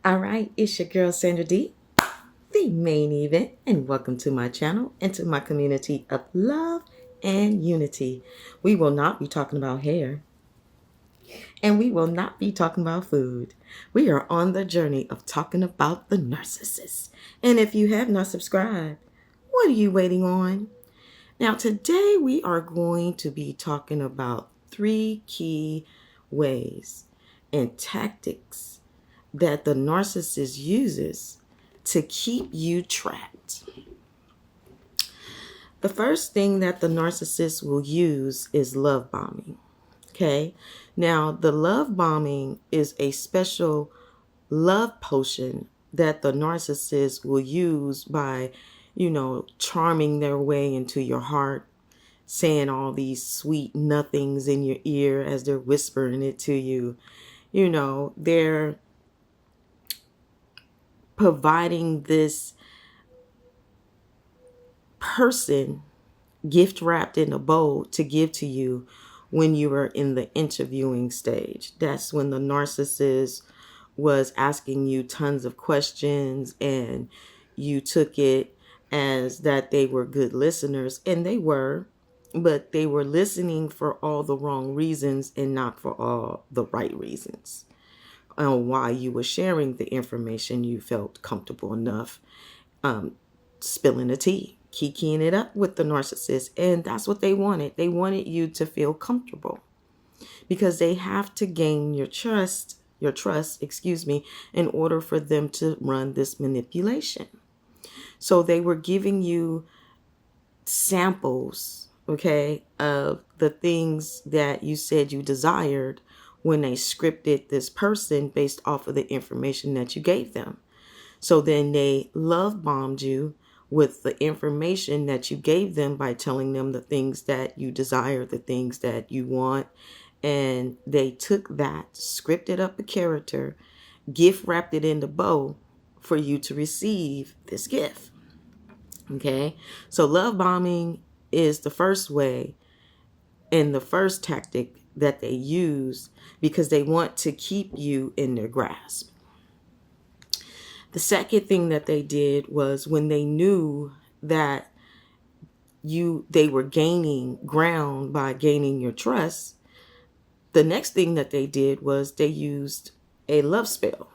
All right, it's your girl Sandra D, the main event, and welcome to my channel and to my community of love and unity. We will not be talking about hair, and we will not be talking about food. We are on the journey of talking about the narcissist. And if you have not subscribed, what are you waiting on? Now, today we are going to be talking about 3 key ways and tactics that the narcissist uses to keep you trapped. The first thing that the narcissist will use is love bombing. Okay? Now, the love bombing is a special love potion that the narcissist will use by, charming their way into your heart, saying all these sweet nothings in your ear as they're whispering it to you. They're providing this person gift wrapped in a bow to give to you when you were in the interviewing stage. That's when the narcissist was asking you tons of questions and you took it as that they were good listeners, and they were, but they were listening for all the wrong reasons and not for all the right reasons. On why you were sharing the information, you felt comfortable enough spilling the tea, kikiing it up with the narcissist. And that's what they wanted. They wanted you to feel comfortable because they have to gain your trust, in order for them to run this manipulation. So they were giving you samples, of the things that you said you desired when they scripted this person based off of the information that you gave them. So then they love bombed you with the information that you gave them by telling them the things that you desire, the things that you want. And they took that, scripted up a character, gift wrapped it in the bow for you to receive this gift. Okay, so love bombing is the first way and the first tactic that they use because they want to keep you in their grasp. The second thing that they did was when they knew that they were gaining ground by gaining your trust, the next thing that they did was they used a love spell,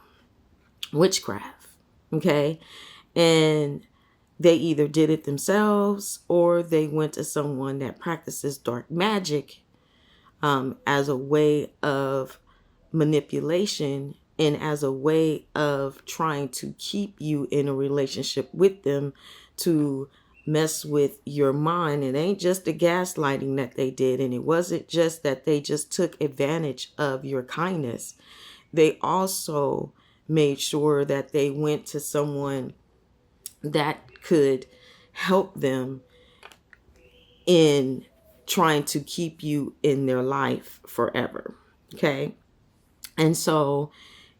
witchcraft, okay? And they either did it themselves or they went to someone that practices dark magic as a way of manipulation and as a way of trying to keep you in a relationship with them to mess with your mind. It ain't just the gaslighting that they did, and it wasn't just that they just took advantage of your kindness. They also made sure that they went to someone that could help them in trying to keep you in their life forever. Okay. And so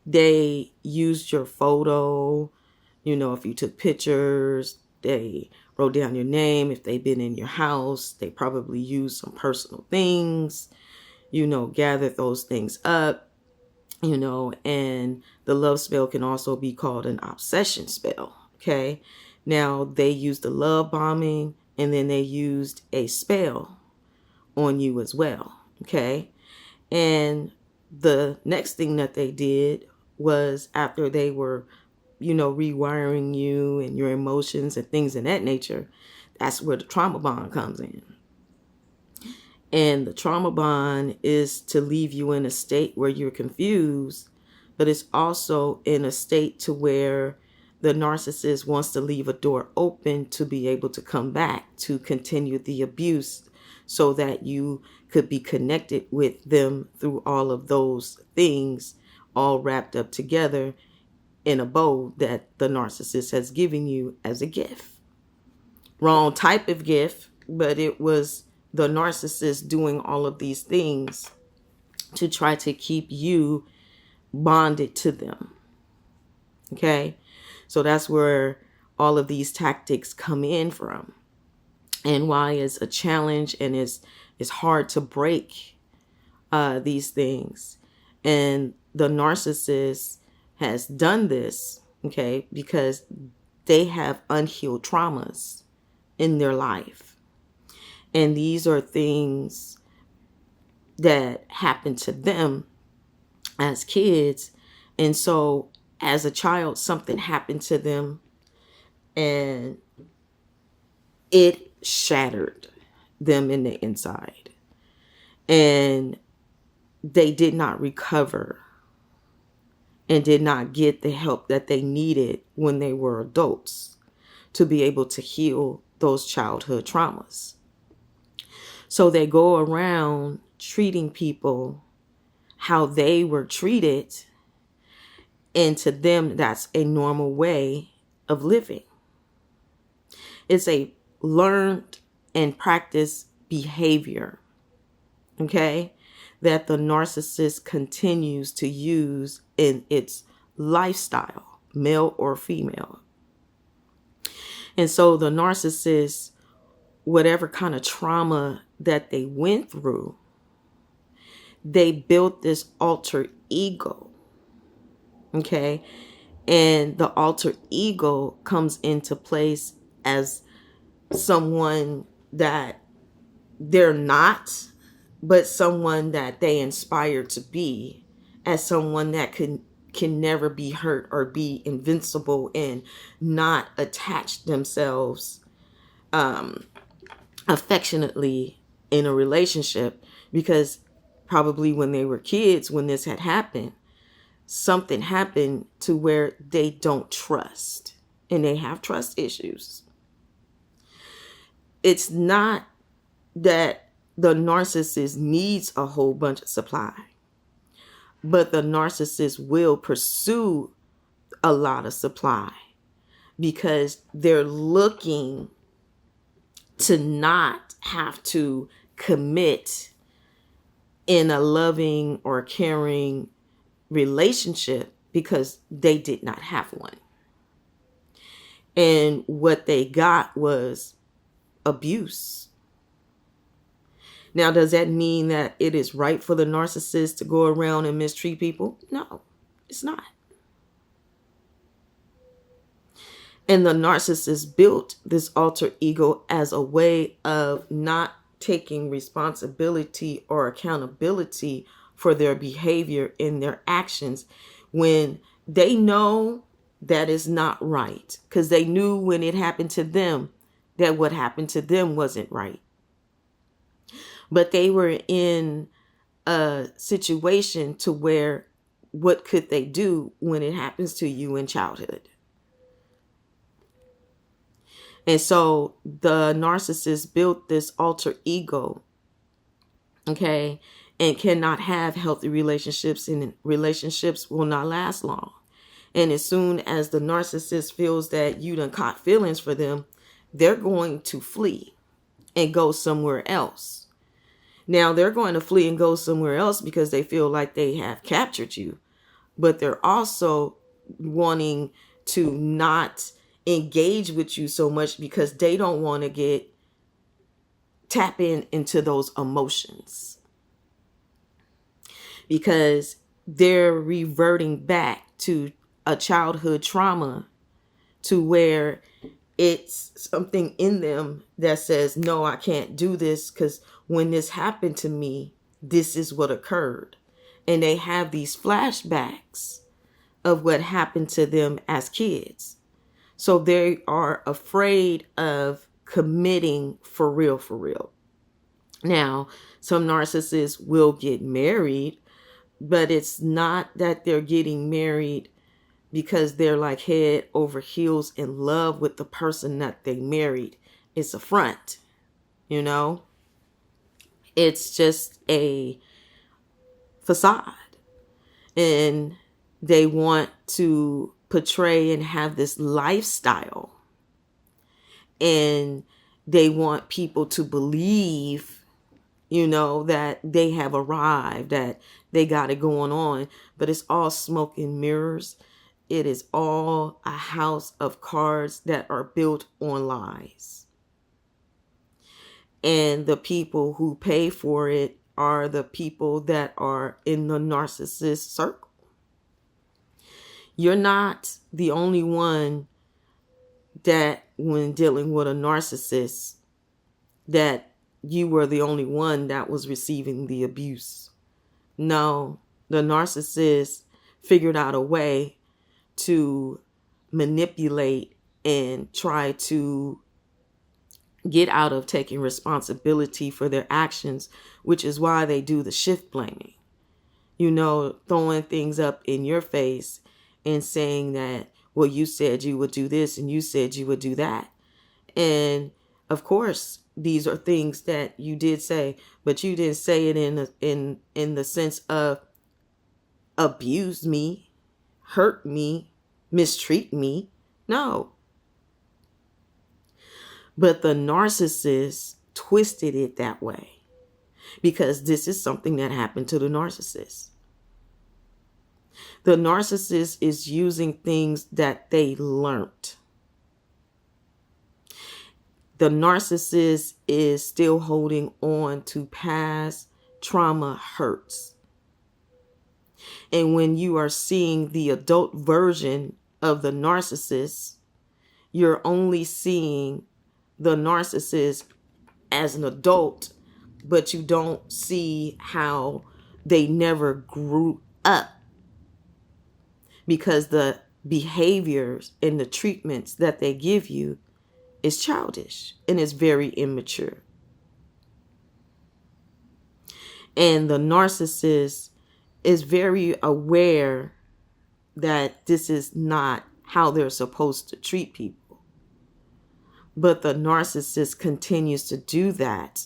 they used your photo, if you took pictures, they wrote down your name. If they've been in your house, they probably used some personal things, gathered those things up, and the love spell can also be called an obsession spell. Okay. Now they used the love bombing and then they used a spell on you as well. Okay. And the next thing that they did was after they were, rewiring you and your emotions and things of that nature, that's where the trauma bond comes in. And the trauma bond is to leave you in a state where you're confused, but it's also in a state to where the narcissist wants to leave a door open to be able to come back to continue the abuse so that you could be connected with them through all of those things all wrapped up together in a bow that the narcissist has given you as a gift. Wrong type of gift, but it was the narcissist doing all of these things to try to keep you bonded to them. Okay? So that's where all of these tactics come in from. And why it's a challenge and it's hard to break these things. And the narcissist has done this, okay, because they have unhealed traumas in their life. And these are things that happen to them as kids. And so as a child, something happened to them and it shattered them in the inside. And they did not recover and did not get the help that they needed when they were adults to be able to heal those childhood traumas. So they go around treating people how they were treated, and to them, that's a normal way of living. It's a learned and practiced behavior, okay, that the narcissist continues to use in its lifestyle, male or female. And so the narcissist, whatever kind of trauma that they went through, they built this alter ego, okay? And the alter ego comes into place as someone that they're not, but someone that they inspire to be, as someone that can never be hurt or be invincible and not attach themselves affectionately in a relationship, because probably when they were kids, when this had happened, something happened to where they don't trust and they have trust issues. It's not that the narcissist needs a whole bunch of supply, but the narcissist will pursue a lot of supply because they're looking to not have to commit in a loving or caring relationship because they did not have one. And what they got was abuse. Now, does that mean that it is right for the narcissist to go around and mistreat people? No, it's not. And the narcissist built this alter ego as a way of not taking responsibility or accountability for their behavior and their actions when they know that is not right, because they knew when it happened to them that what happened to them wasn't right. But they were in a situation to where what could they do when it happens to you in childhood? And so the narcissist built this alter ego, okay, and cannot have healthy relationships, and relationships will not last long. And as soon as the narcissist feels that you done caught feelings for them, they're going to flee and go somewhere else. Now, they're going to flee and go somewhere else because they feel like they have captured you, but they're also wanting to not engage with you so much because they don't want to tap into those emotions, because they're reverting back to a childhood trauma to where it's something in them that says, no, I can't do this because when this happened to me, this is what occurred. And they have these flashbacks of what happened to them as kids. So they are afraid of committing for real, for real. Now, some narcissists will get married, but it's not that they're getting married because they're like head over heels in love with the person that they married. It's a front, you know? It's just a facade. And they want to portray and have this lifestyle. And they want people to believe, you know, that they have arrived, that they got it going on. But it's all smoke and mirrors. It is all a house of cards that are built on lies. And the people who pay for it are the people that are in the narcissist circle. You're not the only one that when dealing with a narcissist, that you were the only one that was receiving the abuse. No, the narcissist figured out a way to manipulate and try to get out of taking responsibility for their actions, which is why they do the shift blaming. Throwing things up in your face and saying that, well, you said you would do this and you said you would do that. And of course, these are things that you did say, but you didn't say it in the sense of abuse me, hurt me, mistreat me. No. But the narcissist twisted it that way because this is something that happened to the narcissist. The narcissist is using things that they learned. The narcissist is still holding on to past trauma hurts. And when you are seeing the adult version of the narcissist, you're only seeing the narcissist as an adult, but you don't see how they never grew up, because the behaviors and the treatments that they give you is childish and is very immature. And the narcissist is very aware that this is not how they're supposed to treat people. But the narcissist continues to do that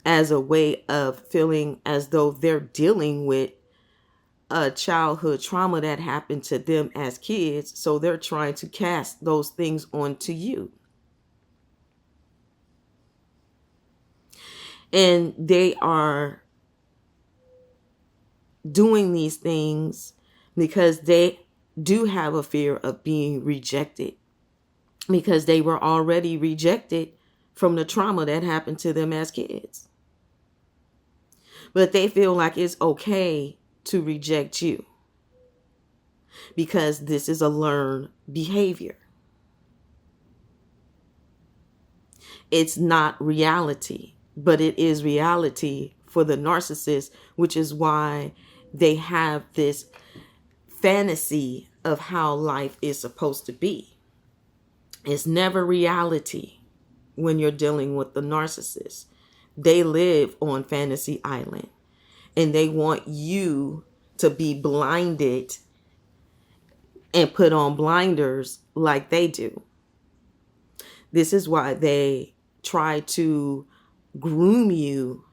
as a way of feeling as though they're dealing with a childhood trauma that happened to them as kids. So they're trying to cast those things onto you. And they are doing these things because they do have a fear of being rejected, because they were already rejected from the trauma that happened to them as kids. But they feel like it's okay to reject you because this is a learned behavior. It's not reality, but it is reality for the narcissist, which is why they have this fantasy of how life is supposed to be. It's never reality when you're dealing with the narcissist. They live on Fantasy Island and they want you to be blinded and put on blinders like they do. This is why they try to groom you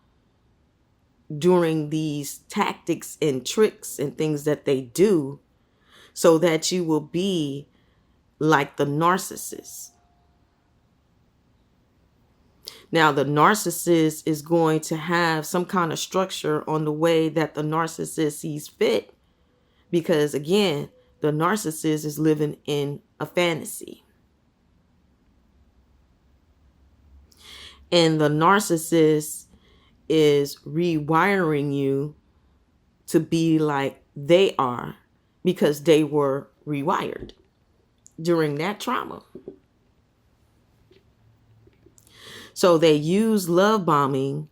during these tactics and tricks and things that they do so that you will be like the narcissist. Now, the narcissist is going to have some kind of structure on the way that the narcissist sees fit, because again, the narcissist is living in a fantasy. And the narcissist is rewiring you to be like they are because they were rewired during that trauma. So they use love bombing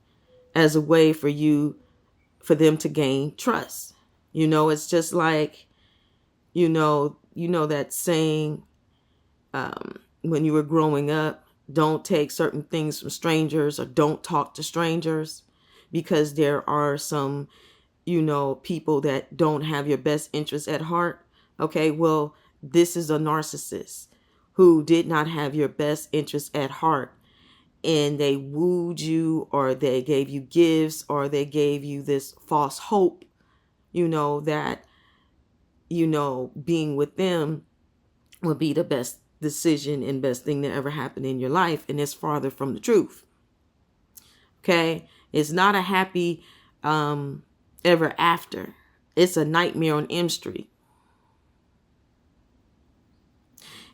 as a way for them to gain trust. It's just like, that saying, when you were growing up, don't take certain things from strangers or don't talk to strangers, because there are some, people that don't have your best interests at heart. Okay, well, this is a narcissist who did not have your best interests at heart. And they wooed you, or they gave you gifts, or they gave you this false hope, that, being with them would be the best decision and best thing that ever happened in your life. And it's farther from the truth. Okay. It's not a happy ever after. It's a nightmare on M Street.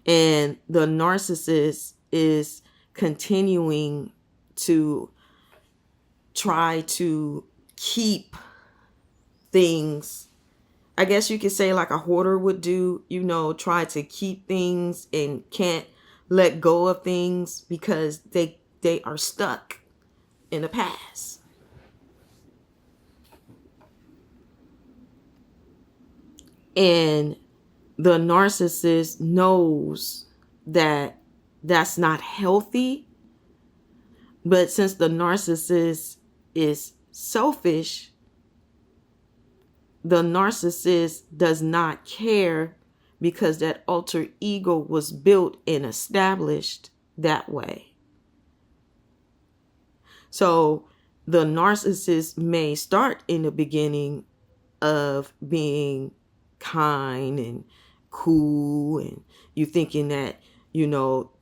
And the narcissist is continuing to try to keep things I guess you could say like a hoarder would do, try to keep things and can't let go of things because they are stuck in the past. And the narcissist knows that that's not healthy. But since the narcissist is selfish, the narcissist does not care because that alter ego was built and established that way. So the narcissist may start in the beginning of being kind and cool, and you thinking that,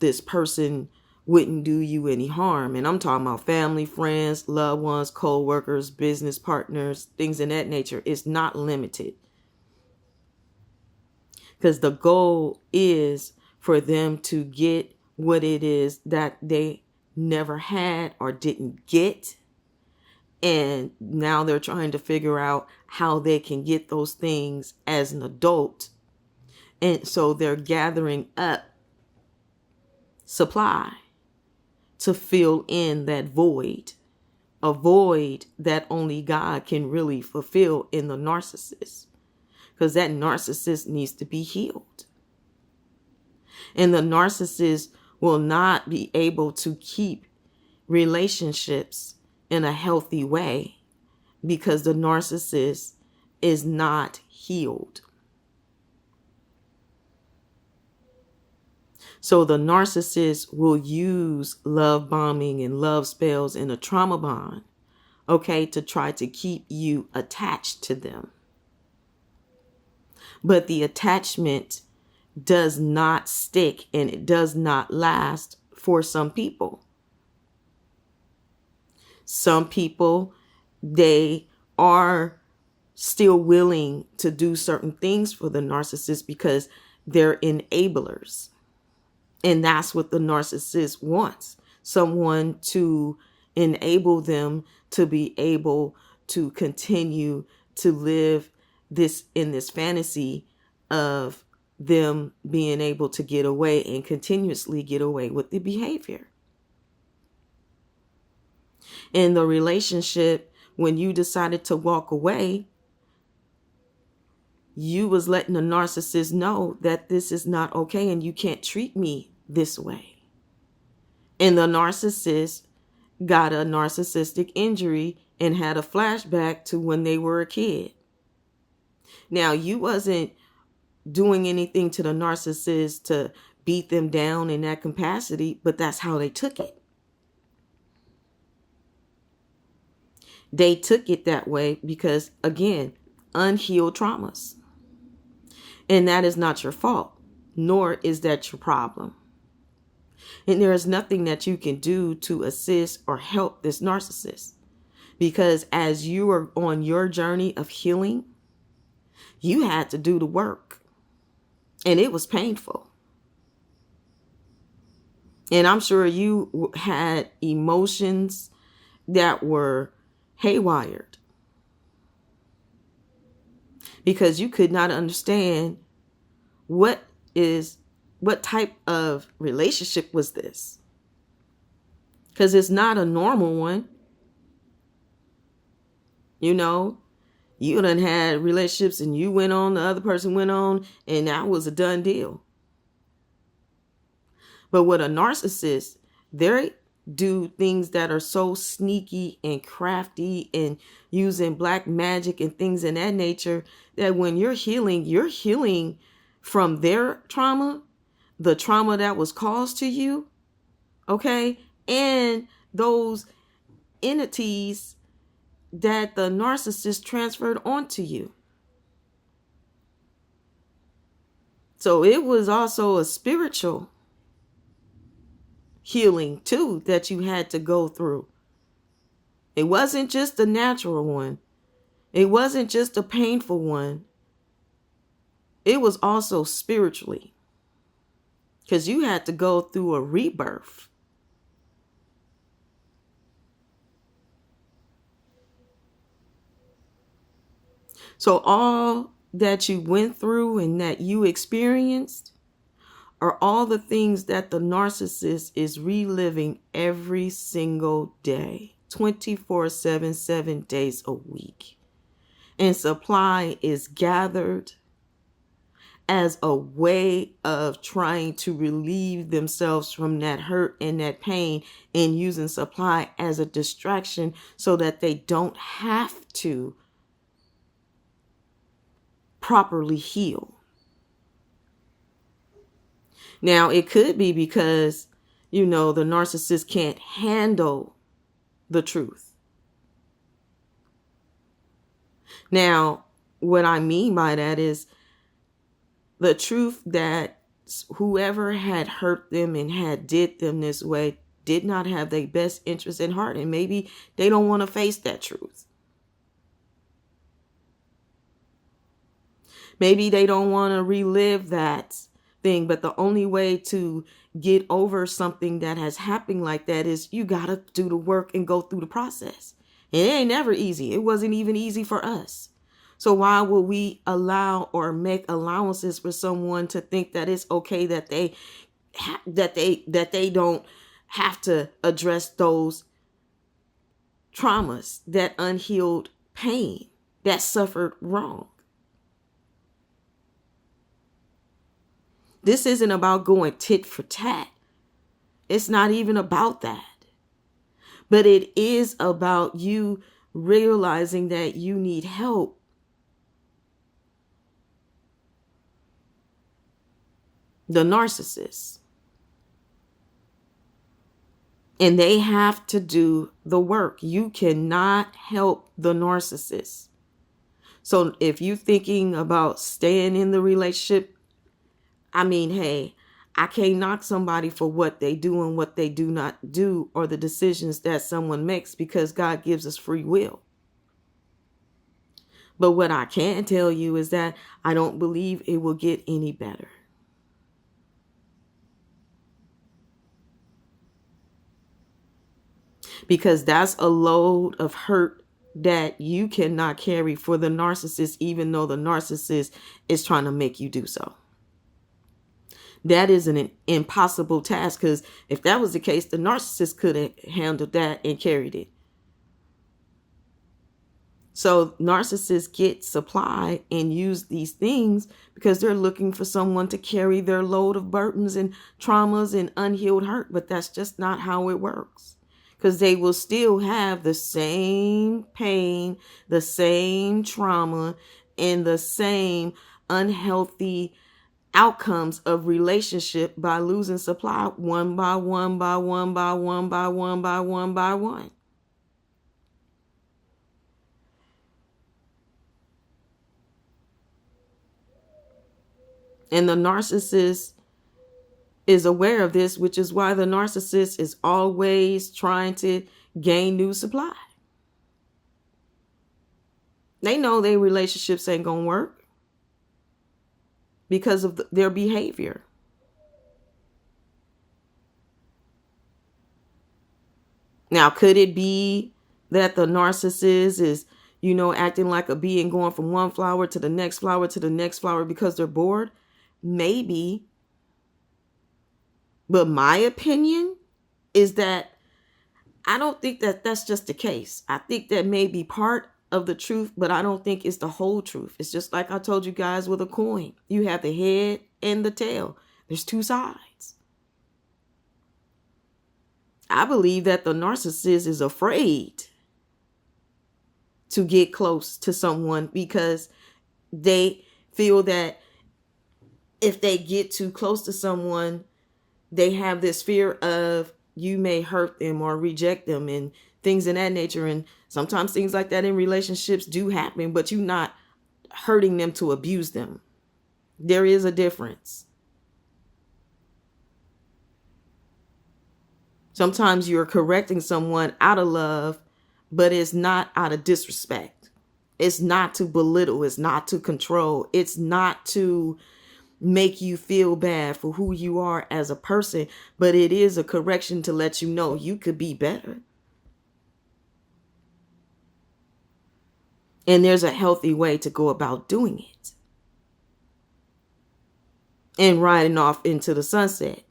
this person wouldn't do you any harm. And I'm talking about family, friends, loved ones, co-workers, business partners, things in that nature. It's not limited. Because the goal is for them to get what it is that they never had or didn't get. And now they're trying to figure out how they can get those things as an adult. And so they're gathering up supply to fill in that void, a void that only God can really fulfill in the narcissist, because that narcissist needs to be healed. And the narcissist will not be able to keep relationships in a healthy way because the narcissist is not healed. So the narcissist will use love bombing and love spells and a trauma bond, to try to keep you attached to them. But the attachment does not stick and it does not last for some people. Some people, they are still willing to do certain things for the narcissist because they're enablers. And that's what the narcissist wants. Someone to enable them to be able to continue to live in this fantasy of them being able to get away and continuously get away with the behavior. In the relationship, when you decided to walk away, you was letting the narcissist know that this is not okay and you can't treat me this way. And the narcissist got a narcissistic injury and had a flashback to when they were a kid. Now, you wasn't doing anything to the narcissist to beat them down in that capacity, but that's how they took it. They took it that way because, again, unhealed traumas. And that is not your fault, nor is that your problem. And there is nothing that you can do to assist or help this narcissist. Because as you are on your journey of healing, you had to do the work. And it was painful. And I'm sure you had emotions that were haywired. Because you could not understand what type of relationship was this. Because it's not a normal one. You done had relationships and you went on, the other person went on, and that was a done deal. But with a narcissist, they do things that are so sneaky and crafty and using black magic and things in that nature that when you're healing from their trauma, the trauma that was caused to you, and those entities that the narcissist transferred onto you. So it was also a spiritual healing too that you had to go through. It wasn't just a natural one. It wasn't just a painful one. It was also spiritually. Because you had to go through a rebirth. So all that you went through and that you experienced are all the things that the narcissist is reliving every single day, 24/7, 7 days a week. And supply is gathered as a way of trying to relieve themselves from that hurt and that pain, and using supply as a distraction so that they don't have to properly heal. Now, it could be because, the narcissist can't handle the truth. Now, what I mean by that is the truth that whoever had hurt them and had did them this way did not have their best interest in heart. And maybe they don't want to face that truth. Maybe they don't want to relive that thing. But the only way to get over something that has happened like that is you got to do the work and go through the process. And it ain't never easy. It wasn't even easy for us. So why would we allow or make allowances for someone to think that it's okay that they don't have to address those traumas, that unhealed pain, that suffered wrong? This isn't about going tit for tat. It's not even about that. But it is about you realizing that you need help. The narcissist. And they have to do the work. You cannot help the narcissist. So if you're thinking about staying in the relationship, hey, I can't knock somebody for what they do and what they do not do, or the decisions that someone makes, because God gives us free will. But what I can tell you is that I don't believe it will get any better. Because that's a load of hurt that you cannot carry for the narcissist, even though the narcissist is trying to make you do so. That is an impossible task, because if that was the case, the narcissist could have handled that and carried it. So narcissists get supply and use these things because they're looking for someone to carry their load of burdens and traumas and unhealed hurt. But that's just not how it works. Because they will still have the same pain, the same trauma, and the same unhealthy outcomes of relationship by losing supply one by one by one by one by one by one by one. And the narcissist is aware of this, which is why the narcissist is always trying to gain new supply. They know their relationships ain't gonna work because of their behavior. Now, could it be that the narcissist is, acting like a bee and going from one flower to the next flower to the next flower because they're bored? Maybe. But my opinion is that I don't think that that's just the case. I think that may be part of the truth, but I don't think it's the whole truth. It's just like I told you guys with a coin. You have the head and the tail. There's two sides. I believe that the narcissist is afraid to get close to someone because they feel that if they get too close to someone, they have this fear of you may hurt them or reject them and things in that nature. And sometimes things like that in relationships do happen, but you're not hurting them to abuse them. There is a difference. Sometimes you're correcting someone out of love, but it's not out of disrespect. It's not to belittle. It's not to control. It's not to make you feel bad for who you are as a person, but it is a correction to let you know you could be better. And there's a healthy way to go about doing it. and riding off into the sunset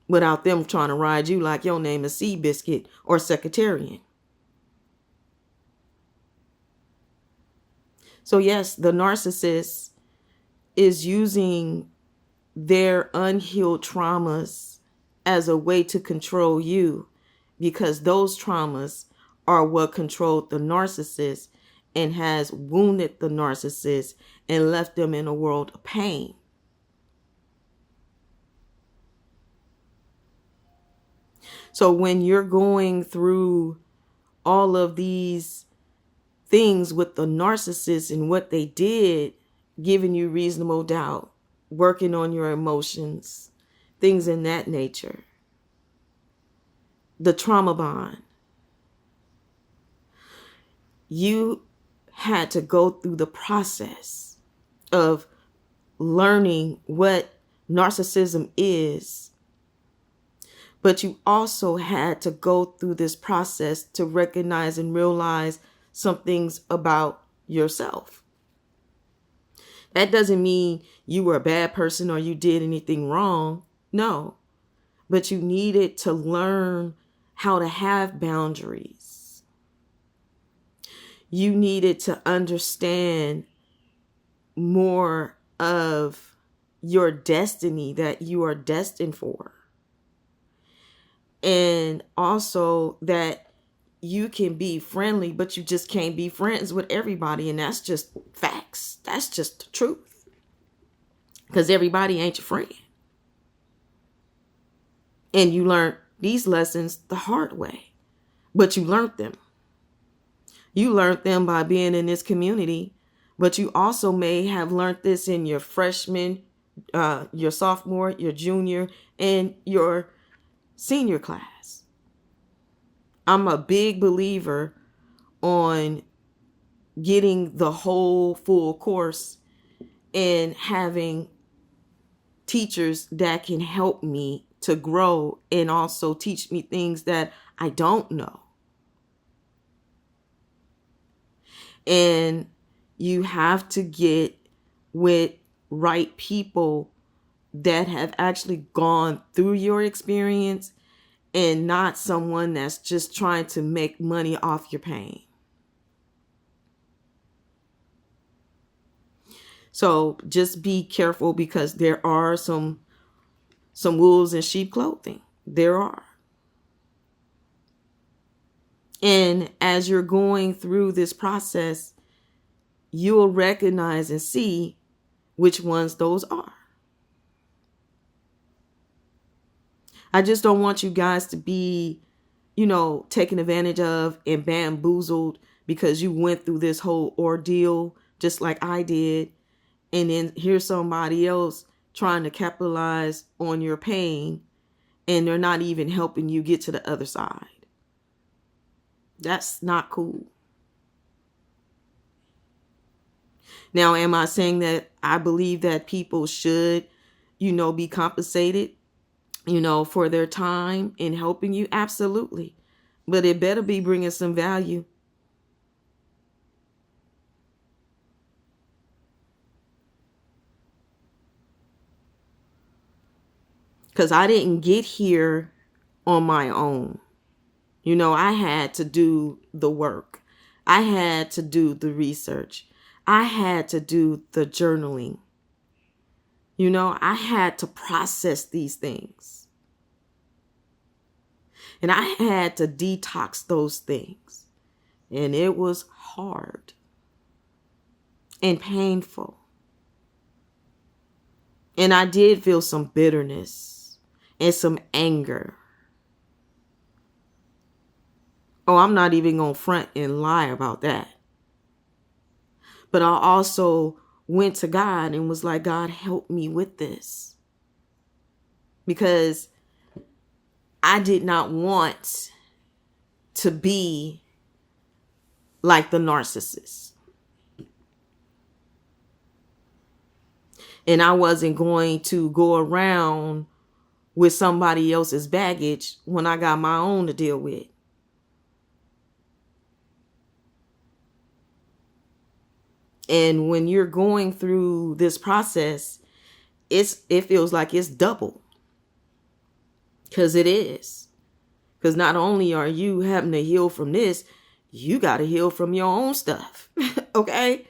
without them trying to ride you like your name is Seabiscuit or Secretarian. So yes, the narcissist is using their unhealed traumas as a way to control you, because those traumas are what controlled the narcissist and has wounded the narcissist and left them in a world of pain. So when you're going through all of these things with the narcissist and what they did, giving you reasonable doubt, working on your emotions, things in that nature, the trauma bond, you had to go through the process of learning what narcissism is, but you also had to go through this process to recognize and realize some things about yourself. That doesn't mean you were a bad person or you did anything wrong. No, but you needed to learn how to have boundaries. You needed to understand more of your destiny that you are destined for. And also that you can be friendly, but you just can't be friends with everybody. And that's just facts. That's just the truth. Because everybody ain't your friend. And you learned these lessons the hard way. But you learned them. You learned them by being in this community. But you also may have learned this in your freshman, your sophomore, your junior, and your senior class. I'm a big believer on getting the whole full course and having teachers that can help me to grow and also teach me things that I don't know. And you have to get with right people that have actually gone through your experience and not someone that's just trying to make money off your pain. So just be careful, because there are some wolves in sheep clothing. There are. And as you're going through this process, you'll recognize and see which ones those are. I just don't want you guys to be, taken advantage of and bamboozled because you went through this whole ordeal just like I did. And then here's somebody else trying to capitalize on your pain, and they're not even helping you get to the other side. That's not cool. Now, am I saying that I believe that people should, be compensated, for their time in helping you? Absolutely. But it better be bringing some value. Because I didn't get here on my own. I had to do the work. I had to do the research. I had to do the journaling. I had to process these things. And I had to detox those things. And it was hard and painful. And I did feel some bitterness and some anger. Oh, I'm not even going to front and lie about that. But I also went to God and was like, God, help me with this. Because I did not want to be like the narcissist. And I wasn't going to go around with somebody else's baggage when I got my own to deal with. And when you're going through this process, it feels like it's double. Because it is. Because not only are you having to heal from this, you got to heal from your own stuff. Okay?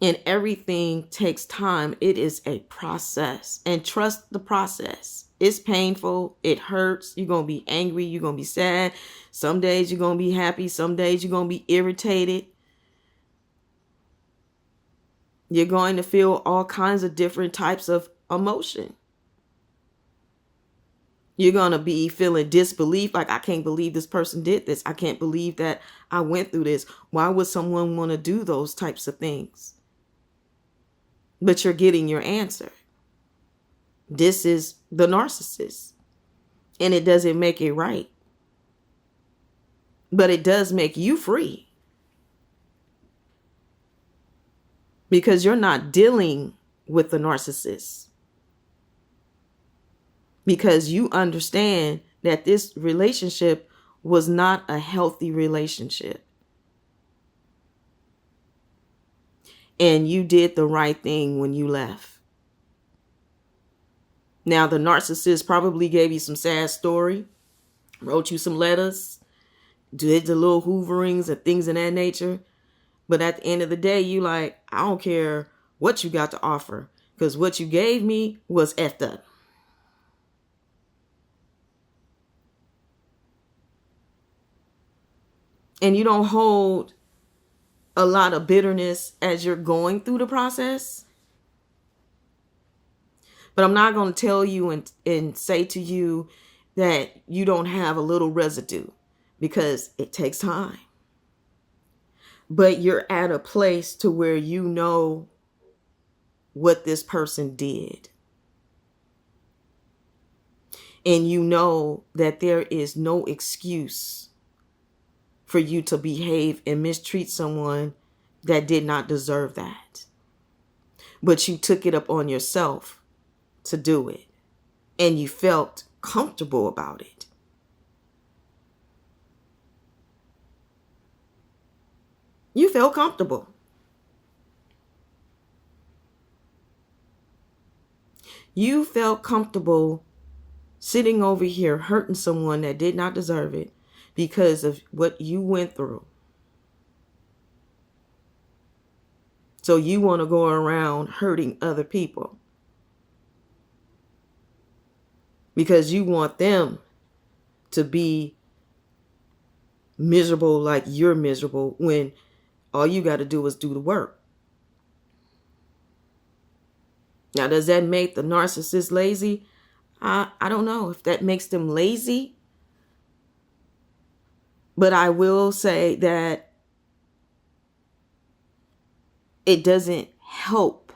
And everything takes time. It is a process. And trust the process. It's painful. It hurts. You're going to be angry. You're going to be sad. Some days you're going to be happy. Some days you're going to be irritated. You're going to feel all kinds of different types of emotion. You're going to be feeling disbelief. Like, I can't believe this person did this. I can't believe that I went through this. Why would someone want to do those types of things? But you're getting your answer. This is the narcissist. And it doesn't make it right. But it does make you free. Because you're not dealing with the narcissist. Because you understand that this relationship was not a healthy relationship. And you did the right thing when you left. Now, the narcissist probably gave you some sad story, wrote you some letters, did the little hooverings and things of that nature. But at the end of the day, you like, I don't care what you got to offer, because what you gave me was effed up. And you don't hold a lot of bitterness as you're going through the process. But I'm not going to tell you and say to you that you don't have a little residue, because it takes time. But you're at a place to where you know what this person did. And you know that there is no excuse for you to behave and mistreat someone that did not deserve that. But you took it up on yourself to do it. And you felt comfortable about it. You felt comfortable. You felt comfortable sitting over here hurting someone that did not deserve it because of what you went through. So you want to go around hurting other people because you want them to be miserable like you're miserable, when all you got to do is do the work. Now, does that make the narcissist lazy? I don't know if that makes them lazy. But I will say that it doesn't help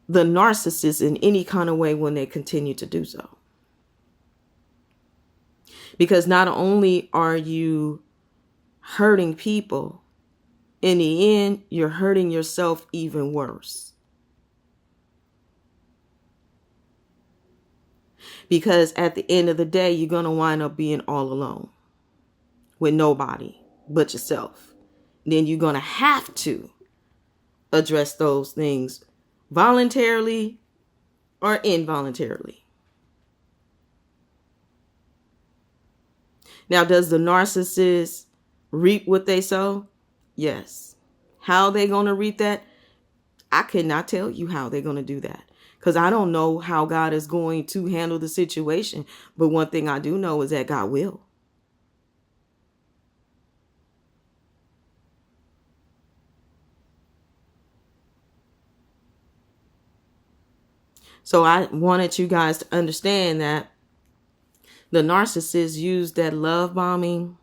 the narcissist in any kind of way when they continue to do so. Because not only are you hurting people, in the end, you're hurting yourself even worse. Because at the end of the day, you're going to wind up being all alone with nobody but yourself. Then you're going to have to address those things voluntarily or involuntarily. Now, does the narcissist reap what they sow? Yes. How they going to reap that? I cannot tell you how they're going to do that, because I don't know how God is going to handle the situation. But one thing I do know is that God will. So I wanted you guys to understand that the narcissist used that love bombing,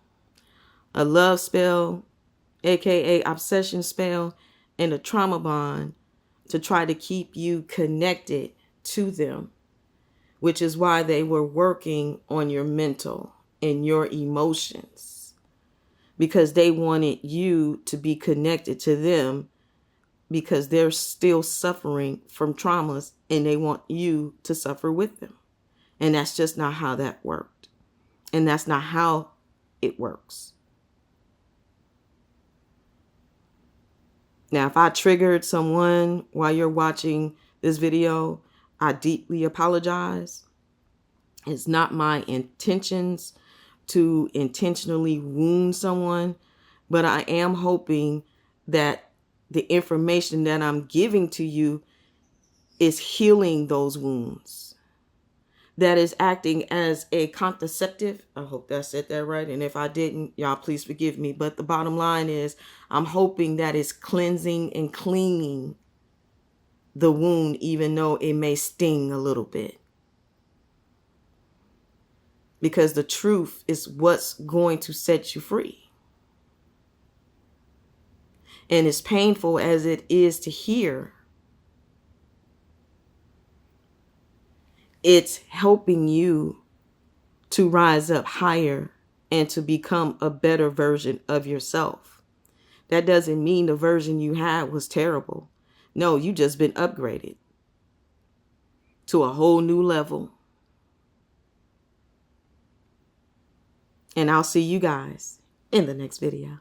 a love spell, aka obsession spell, and a trauma bond to try to keep you connected to them, which is why they were working on your mental and your emotions, because they wanted you to be connected to them, because they're still suffering from traumas and they want you to suffer with them. And that's just not how that worked. And that's not how it works. Now, if I triggered someone while you're watching this video, I deeply apologize. It's not my intentions to intentionally wound someone, but I am hoping that the information that I'm giving to you is healing those wounds, that is acting as a contraceptive. I hope I said that right. And if I didn't, y'all please forgive me. But the bottom line is, I'm hoping that it's cleansing and cleaning the wound, even though it may sting a little bit. Because the truth is what's going to set you free. And as painful as it is to hear, it's helping you to rise up higher and to become a better version of yourself. That doesn't mean the version you had was terrible. No, you just been upgraded to a whole new level. And I'll see you guys in the next video.